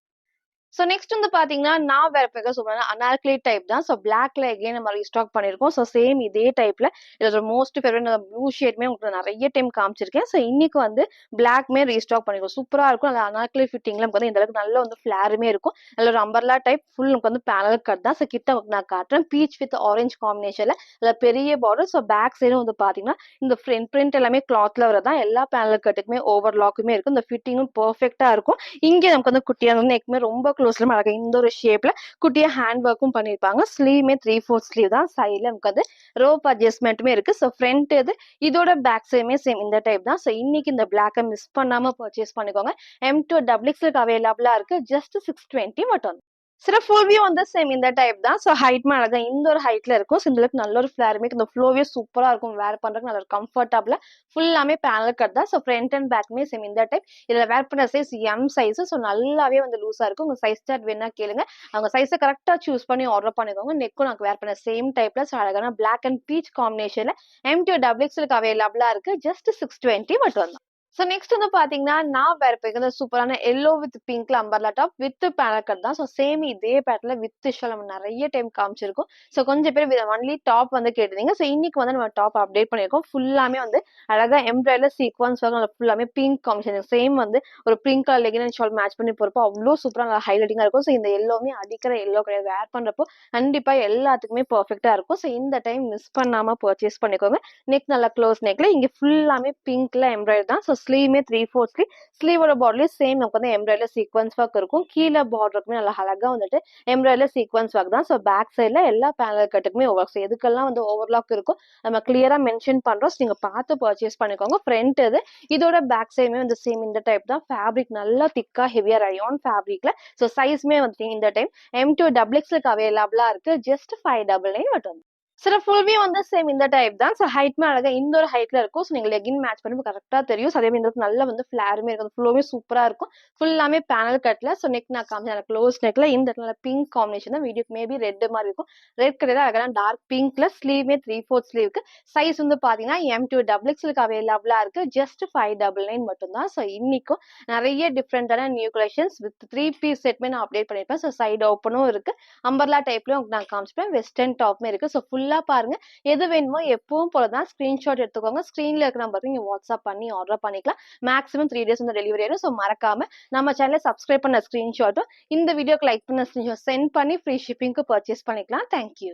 ஸோ நெக்ஸ்ட் வந்து பாத்தீங்கன்னா நான் வேற பேக்க சொல்றேன் அனார்கலி டைப் தான். ஸோ பிளாக்ல எகைன் நம்ம ரீஸ்டாக் பண்ணிருக்கோம். ஸோ சேம் இதே டைப்ல இதோட மோஸ்ட் ஃபேவரட் ப்ளூ ஷேட்மே உங்களுக்கு நிறைய டைம் காமிச்சிருக்கேன். ஸோ இன்னைக்கு வந்து பிளாக்மே ரீஸ்டாக் பண்ணிருக்கோம். சூப்பரா இருக்கும். அந்த அனார்கலி ஃபிட்டிங்ல நமக்கு வந்து இந்த அளவுக்கு நல்ல வந்து ஃபிளாருமே இருக்கும். நல்ல ஒரு அம்பர்லா டைப் ஃபுல் நமக்கு வந்து பேனல் கட் தான். ஸோ கிட்ட நான் காட்டுறேன். பீச் வித் ஆரஞ்ச் காம்பினேஷன்ல அதுல பெரிய பார்டர். ஸோ பேக் சைடும் வந்து பாத்தீங்கன்னா இந்த பிரிண்ட் எல்லாமே கிளாத்ல வரதான். எல்லா பேனல் கட்டுக்குமே ஓவர்லாக்குமே இருக்கும். இந்த ஃபிட்டிங்கும் பெர்ஃபெக்டா இருக்கும். இங்க நமக்கு வந்து குட்டியான நெக்மே ரொம்ப க்ளோஸ்ல அழகா இந்த ஒரு ஷேப்ல குட்டியா ஹேண்ட் ஒர்க்கும் பண்ணிருப்பாங்க. ஸ்லீவ்மே 3/4 ஸ்லீவ் தான். சைட்ல நமக்கு வந்து ரோப் அட்ஜஸ்ட்மெண்ட்டுமே இருக்கு. ஸோ ஃப்ரண்ட் இது இதோட பேக் சைடுமே சேம் இந்த டைப் தான். ஸோ இன்னைக்கு இந்த பிளாக்கை மிஸ் பண்ணாம பர்ச்சேஸ் பண்ணிக்கோங்க. M2 டபுள் எக்ஸ்எல் அவைலபிளா இருக்கு. ஜஸ்ட் 620 மட்டும். சில ஃபுல் வியூ வந்து சேம் இந்த டைப் தான். ஸோ ஹைட்மே அழகா இந்த ஒரு ஹைட்ல இருக்கும். ஸோ இந்த அளவுக்கு நல்ல ஒரு ஃபிளாருமே இந்த ஃப்ளோவே சூப்பரா இருக்கும். வேர் பண்றதுக்கு நல்ல ஒரு கம்ஃபர்டபுளா ஃபுல்லாமே பேனல் கட் தான். ஸோ ஃப்ரண்ட் அண்ட் பேக்மே சேம் இந்த டைப். இதுல வேர் பண்ண சைஸ் M சைஸ். ஸோ நல்லாவே வந்து லூஸா இருக்கும். உங்க சைஸ் சார்ட் வேணா கேளுங்க. அவங்க சைஸை கரெக்டா சூஸ் பண்ணி ஆர்டர் பண்ணிக்கோங்க. நெக்கும் நாங்க வேர் பண்ண சேம் டைப்ல. ஸோ அழகான பிளாக் அண்ட் பீச் காம்பினேஷன்ல M2 டபுள் எக்ஸ்எலுக்கு அவைலபிளா இருக்கு. ஜஸ்ட் 620 மட்டும் தான். ஸோ நெக்ஸ்ட் வந்து பாத்தீங்கன்னா நான் வேற பேருக்கு சூப்பரான எல்லோ வித் பிங்க்ல umbrella top with panel cut தான். ஸோ சேம் இதே பேட்டர்ல வித் ஷால் நம்ம நிறைய டைம் காமிச்சிருக்கோம். ஸோ கொஞ்சம் பேர் ஒன்லி டாப் வந்து கேட்டிருந்தீங்க. ஸோ இன்னைக்கு வந்து நம்ம டாப் அப்டேட் பண்ணியிருக்கோம். ஃபுல்லாமே வந்து அழகா எம்ப்ராய்டரி சீக்வன்ஸ் ஃபுல்லாமே பிங்க் காம்பினேஷன். சேம் வந்து ஒரு pink colour legging and shawl match பண்ணி போறப்போ அவ்வளோ சூப்பராக ஹைலைட்டிங்கா இருக்கும். ஸோ இந்த எல்லோமே அடிக்கிற எல்லோ கிடையாது. வேர் பண்றப்போ கண்டிப்பா எல்லாத்துக்குமே பர்ஃபெக்டா இருக்கும். ஸோ இந்த டைம் மிஸ் பண்ணாம பர்ச்சேஸ் பண்ணிக்கோங்க. நெக் நல்லா க்ளோஸ் நெக்ல இங்க ஃபுல்லாமே பிங்க்ல எம்ப்ராய்டரி தான். ஸோ ஸ்லீவ்மே 3/4 ஸ்லீவ். ஸ்லீவோட பார்டர்லயும் சேம் நமக்கு வந்து எம்ப்ராய்டரி சீக்வன்ஸ் ஒர்க் இருக்கும். கீழே பார்டருக்குமே நல்லா அழகா வந்துட்டு எம்ப்ராய்டரி சீக்வன்ஸ் ஒர்க் தான். ஸோ பேக் சைட்ல எல்லா பேனல் கட்டுக்குமே ஓவர். ஸோ எதுக்கெல்லாம் வந்து ஓவர்லாக் இருக்கும் நம்ம கிளியரா மென்ஷன் பண்றோம். நீங்க பார்த்து பர்ச்சேஸ் பண்ணிக்கோங்க. ஃப்ரண்ட் இது இதோட பேக் சைடுமே வந்து சேம் இந்த டைப் தான். ஃபேப்ரிக் நல்லா திக்கா ஹெவியா ரயான் ஃபேப்ரிக்ல. ஸோ சைஸ்மே வந்து இந்த டைம் M2 டபுள் எக்ஸ்எலுக்கு அவைலபிளா இருக்கு. ஜஸ்ட் 599 மட்டும். சில ஃபுல்வே வந்து சேம் இந்த டைப் தான். ஸோ ஹைட்மே அழகா இந்த ஒரு ஹைட்ல இருக்கும். ஸோ நீங்க லெகின் மேட்ச் பண்ணி கரெக்டா தெரியும். ஸோ அதே மாதிரி இந்த நல்ல வந்து ஃபிளாருமே இருக்கும். ஃபுல்லோவே சூப்பரா இருக்கும். ஃபுல்லாமே பேனல் கட்ல. ஸோ நெக் நான் காமிச்சேன் க்ளோஸ் நெக்ல இந்த நல்ல பிங்க் காம்பினேஷன் தான். வீடியோக்கு மேபி ரெட் மாதிரி இருக்கும். ரெட் கிடையாது அழகான டார்க் பிங்க்ல ஸ்லீவ்மே 3/4 ஸ்லீவ்க்கு. சைஸ் வந்து பாத்தீங்கன்னா M2 டபுள் எக்ஸ்எலுக்கு அவைலபிளா இருக்கு. ஜஸ்ட் 599 மட்டும் தான். ஸோ இன்னைக்கும் நிறைய டிஃப்ரெண்டான நியூ கலெக்ஷன்ஸ் வித் 3 பீஸ் செட்மே நான் அப்டேட் பண்ணிருப்பேன். ஸோ சைடு ஓப்பனும் இருக்கு. அம்பர்லா டைப்லயும் நான் காமிச்சிப்பேன். வெஸ்டர்ன் டாப்மே இருக்கு. ஸோ ஃபுல்லா பாருங்க. எது வேணுமோ எப்பவும் போலதான் ஸ்கிரீன்ஷாட் எடுத்துக்கோங்க. ஸ்கிரீன்ல இருக்கிற நம்பருக்கு நீங்க வாட்ஸ்அப் பண்ணி ஆர்டர் பண்ணிக்கலாம். மேக்ஸிமம் 3 டேஸ் வந்து டெலிவரி ஆயிடும். ஸோ மறக்காம நம்ம சேனலை சப்ஸ்கிரைப் பண்ண ஸ்கிரீன்ஷாட்டும் இந்த வீடியோக்கு லைக் பண்ண ஸ்கிரீன்ஷாட் சென்ட் பண்ணி ஃப்ரீ ஷிப்பிங்க்கு பர்ச்சேஸ் பண்ணிக்கலாம். தேங்க்யூ.